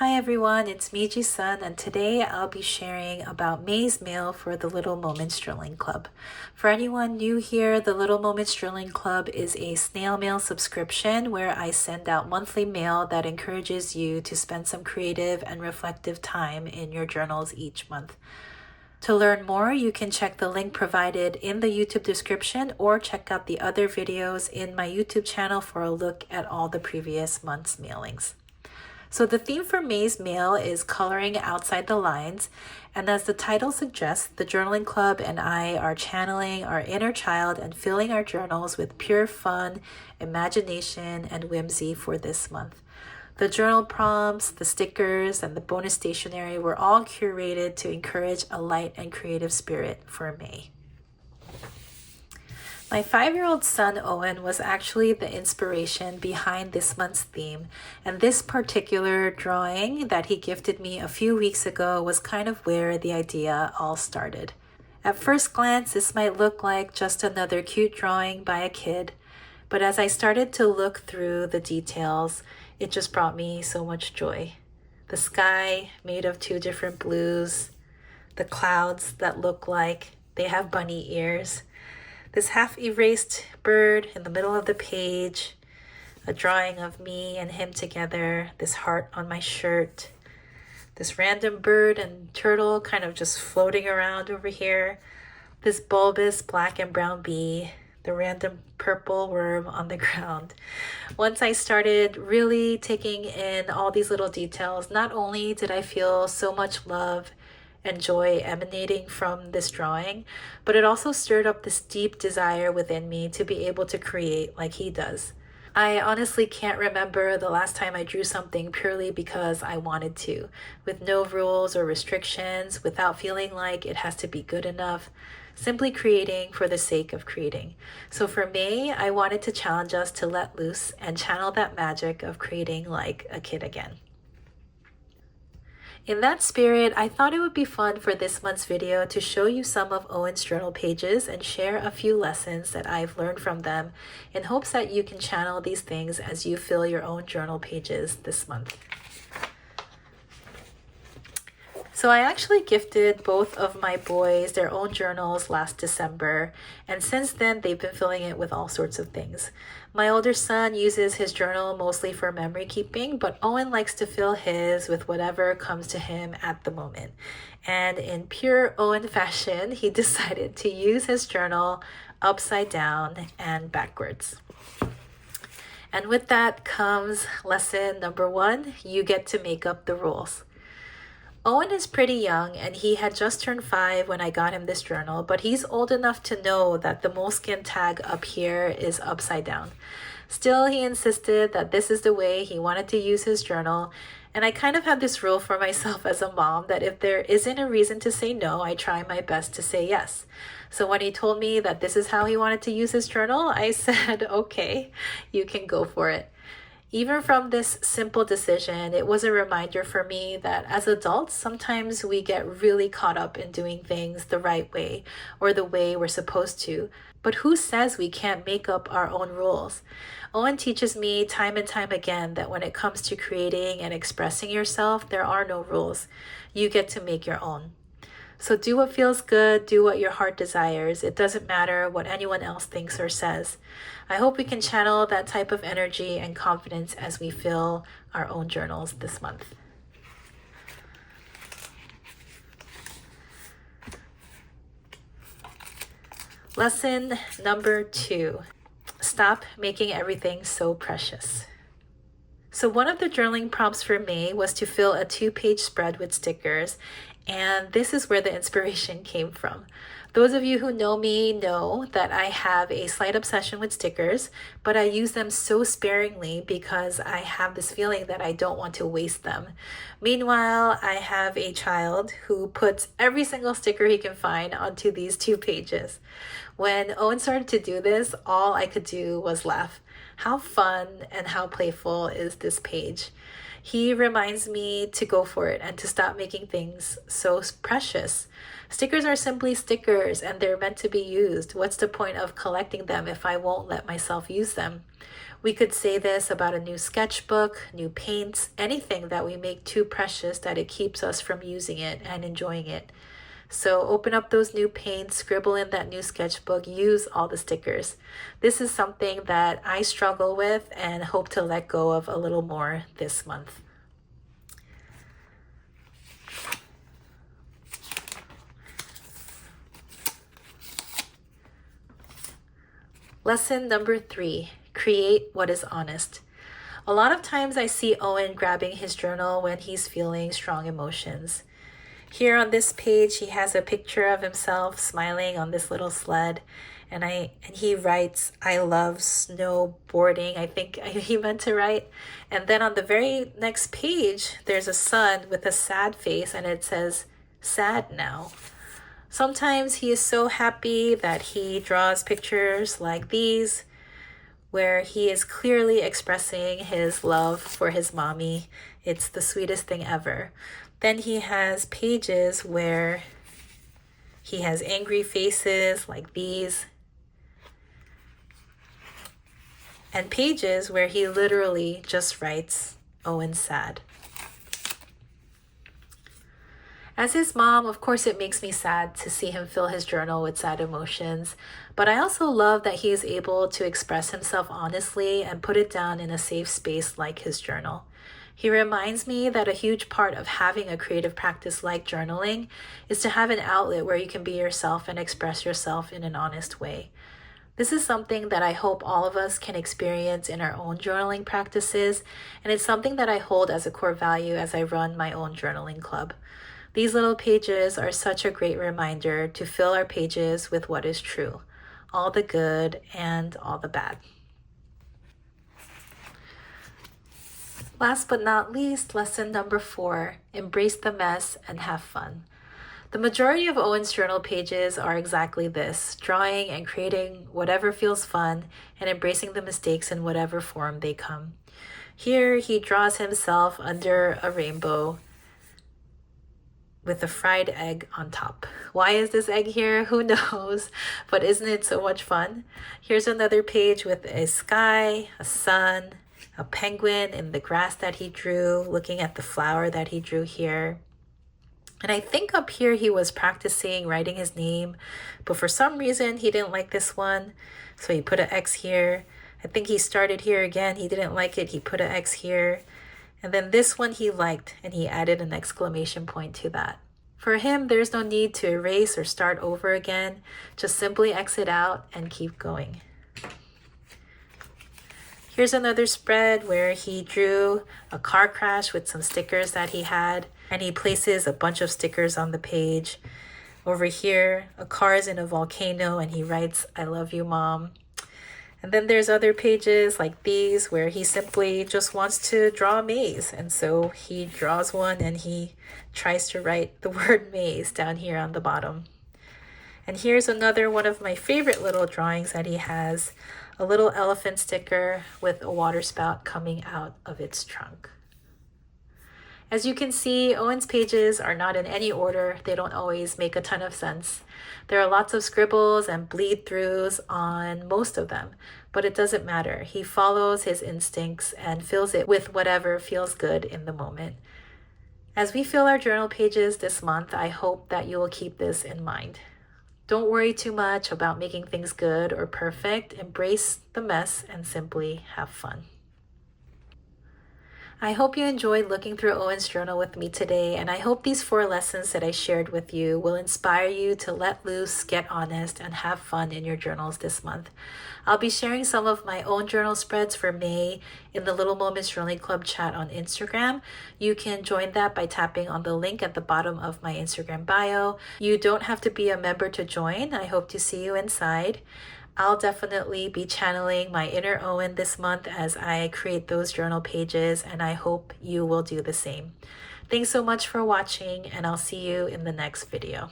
Hi everyone, it's Miji-san, and today I'll be sharing about May's Mail for the Little Moments Drilling Club. For anyone new here, the Little Moments Drilling Club is a snail mail subscription where I send out monthly mail that encourages you to spend some creative and reflective time in your journals each month. To learn more, you can check the link provided in the YouTube description or check out the other videos in my YouTube channel for a look at all the previous month's mailings. So the theme for May's Mail is coloring outside the lines, and as the title suggests, the journaling club and I are channeling our inner child and filling our journals with pure fun, imagination, and whimsy for this month. The journal prompts, the stickers, and the bonus stationery were all curated to encourage a light and creative spirit for May. My 5-year-old son Owen was actually the inspiration behind this month's theme, and this particular drawing that he gifted me a few weeks ago was kind of where the idea all started. At first glance, this might look like just another cute drawing by a kid, but as I started to look through the details, it just brought me so much joy. The sky made of 2 different blues, the clouds that look like they have bunny ears, this half-erased bird in the middle of the page, a drawing of me and him together, this heart on my shirt, this random bird and turtle kind of just floating around over here, this bulbous black and brown bee, the random purple worm on the ground. Once I started really taking in all these little details, not only did I feel so much love and joy emanating from this drawing, but it also stirred up this deep desire within me to be able to create like he does. I honestly can't remember the last time I drew something purely because I wanted to, with no rules or restrictions, without feeling like it has to be good enough, simply creating for the sake of creating. So for May, I wanted to challenge us to let loose and channel that magic of creating like a kid again. In that spirit, I thought it would be fun for this month's video to show you some of Owen's journal pages and share a few lessons that I've learned from them in hopes that you can channel these things as you fill your own journal pages this month. So I actually gifted both of my boys their own journals last December, and since then they've been filling it with all sorts of things. My older son uses his journal mostly for memory keeping, but Owen likes to fill his with whatever comes to him at the moment. And in pure Owen fashion, he decided to use his journal upside down and backwards. And with that comes lesson number 1, you get to make up the rules. Owen is pretty young and he had just turned 5 when I got him this journal, but he's old enough to know that the moleskin tag up here is upside down. Still, he insisted that this is the way he wanted to use his journal, and I kind of had this rule for myself as a mom that if there isn't a reason to say no, I try my best to say yes. So when he told me that this is how he wanted to use his journal, I said, okay, you can go for it. Even from this simple decision, it was a reminder for me that as adults, sometimes we get really caught up in doing things the right way or the way we're supposed to. But who says we can't make up our own rules? Owen teaches me time and time again that when it comes to creating and expressing yourself, there are no rules. You get to make your own. So do what feels good, do what your heart desires. It doesn't matter what anyone else thinks or says. I hope we can channel that type of energy and confidence as we fill our own journals this month. Lesson number 2, stop making everything so precious. So one of the journaling prompts for May was to fill a 2-page spread with stickers, and this is where the inspiration came from. Those of you who know me know that I have a slight obsession with stickers, but I use them so sparingly because I have this feeling that I don't want to waste them. Meanwhile, I have a child who puts every single sticker he can find onto these 2 pages. When Owen started to do this, all I could do was laugh. How fun and how playful is this page? He reminds me to go for it and to stop making things so precious. Stickers are simply stickers and they're meant to be used. What's the point of collecting them if I won't let myself use them? We could say this about a new sketchbook, new paints, anything that we make too precious that it keeps us from using it and enjoying it. So open up those new paints, scribble in that new sketchbook, use all the stickers. This is something that I struggle with and hope to let go of a little more this month. Lesson number 3, create what is honest. A lot of times I see Owen grabbing his journal when he's feeling strong emotions. Here on this page, he has a picture of himself smiling on this little sled, and he writes, "I love snowboarding," I think he meant to write. And then on the very next page, there's a sun with a sad face, and it says, "Sad now." Sometimes he is so happy that he draws pictures like these, where he is clearly expressing his love for his mommy. It's the sweetest thing ever. Then he has pages where he has angry faces like these, and pages where he literally just writes, "Owen sad." As his mom, of course, it makes me sad to see him fill his journal with sad emotions, but I also love that he is able to express himself honestly and put it down in a safe space like his journal. He reminds me that a huge part of having a creative practice like journaling is to have an outlet where you can be yourself and express yourself in an honest way. This is something that I hope all of us can experience in our own journaling practices, and it's something that I hold as a core value as I run my own journaling club. These little pages are such a great reminder to fill our pages with what is true, all the good and all the bad. Last but not least, lesson number 4, embrace the mess and have fun. The majority of Owen's journal pages are exactly this, drawing and creating whatever feels fun and embracing the mistakes in whatever form they come. Here he draws himself under a rainbow with a fried egg on top. Why is this egg here? Who knows? But isn't it so much fun? Here's another page with a sky, a sun, a penguin in the grass that he drew, looking at the flower that he drew here. And I think up here he was practicing writing his name, but for some reason he didn't like this one, so he put an X here. I think he started here again, he didn't like it, he put an X here. And then this one he liked, and he added an exclamation point to that. For him, there's no need to erase or start over again, just simply exit out and keep going. Here's another spread where he drew a car crash with some stickers that he had, and he places a bunch of stickers on the page. Over here, a car is in a volcano, and he writes, "I love you, Mom." And then there's other pages like these where he simply just wants to draw a maze. And so he draws one and he tries to write the word maze down here on the bottom. And here's another one of my favorite little drawings that he has, a little elephant sticker with a water spout coming out of its trunk. As you can see, Owen's pages are not in any order. They don't always make a ton of sense. There are lots of scribbles and bleed throughs on most of them, but it doesn't matter. He follows his instincts and fills it with whatever feels good in the moment. As we fill our journal pages this month, I hope that you will keep this in mind. Don't worry too much about making things good or perfect. Embrace the mess and simply have fun. I hope you enjoyed looking through Owen's journal with me today, and I hope these 4 lessons that I shared with you will inspire you to let loose, get honest, and have fun in your journals this month. I'll be sharing some of my own journal spreads for May in the Little Moments Journaling Club chat on Instagram. You can join that by tapping on the link at the bottom of my Instagram bio. You don't have to be a member to join. I hope to see you inside. I'll definitely be channeling my inner Owen this month as I create those journal pages, and I hope you will do the same. Thanks so much for watching, and I'll see you in the next video.